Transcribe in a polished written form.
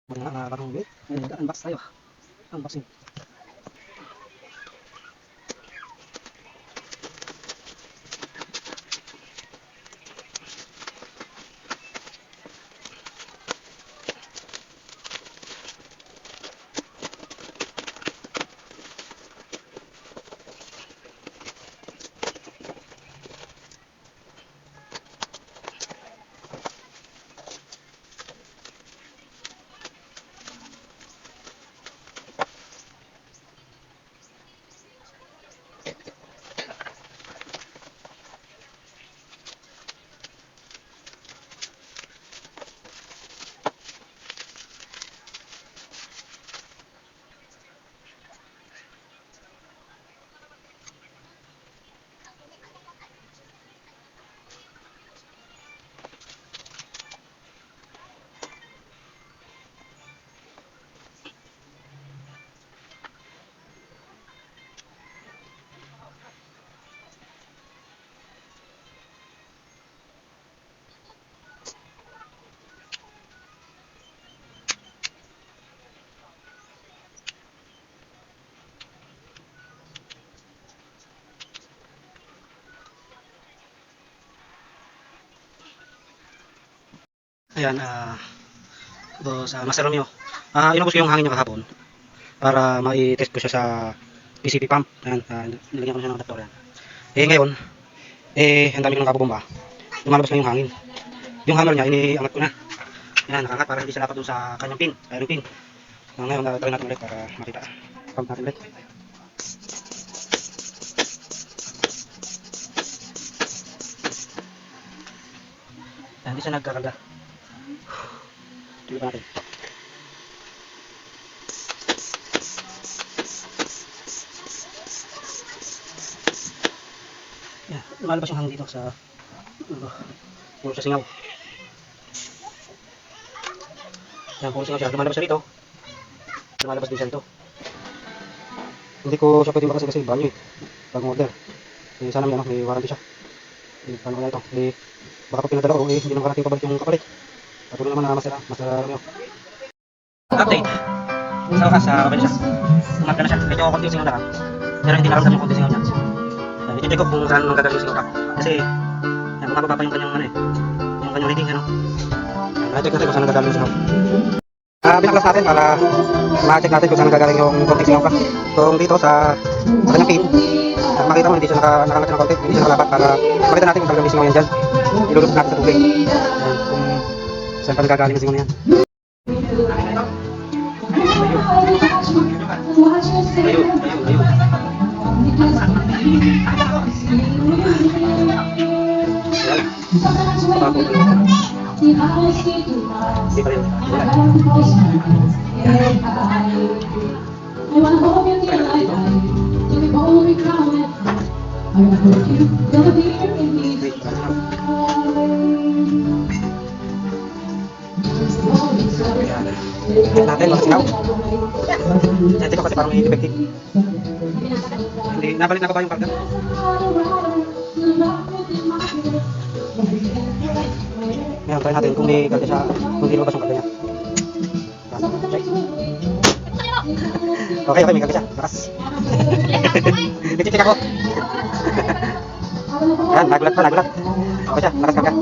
Mga bagong bit. Ngayon mag-unbox tayo. Unboxing. Ayan, ito sa Master Romeo. Inubos ko yung hangin niya kahapon para mai-test ko siya sa PCP pump. Ayan, nilagyan ko na siya ng adapter. Yan. Ngayon, ang dami ko ng kabobomba. Lumalabas na yung hangin. Yung hammer niya, iniangat ko na. Ayan, nakaangat para hindi siya dapat dun sa kanyang pin, iron pin. Ngayon, try natin ulit para makita. Pump natin ulit. Ayan, hindi siya nagkakalda. Tuloy natin. Yan, lumalabas yung hangin dito sa puro sa singaw. Yan, puro singaw siya. Lumalabas siya dito. Lumalabas din siya dito. Hindi ko siya pwede makasi kasi banyo eh. Bagong order. Sana may warranty siya. Paano kaya ito? Baka pag pinadala ko, hindi naman karating pabalik yung kapalit. Patuloy naman na Master Romeo. Update. Sa wakas, okay na siya. Umarga na siya. Medyo konting singaw na lang. Pero hindi naramdam yung konting singaw niya. I-check ko kung saan magagaling yung singaw. Kasi, yan, bumababa pa yung kanyang yung kanyang reading, ano. I-check natin kung saan nagagaling yung singaw. Pinaklas natin para ma-check natin kung saan nagagaling yung konting singaw pa. Kung dito sa kanyang pin, makita mo hindi siya nakalagay ng konti, hindi siya nakalapat para makita natin kung talagang may singaw yan dyan. Ilulubog natin sa tubig. Kung saan pa nagagaling yung singaw na yan. Ayun. Hindi pa rin. Natin mga singaw. Sente ko kasi parang may defective. Hindi, nabalit na ba yung karga? Ngayon, try natin kung may karga siya, kung hindi lumabas yung karga niya. Okay, may karga siya. Lakas. Nag-check ako. Yan, nagulat. Okay siya, lakas karga.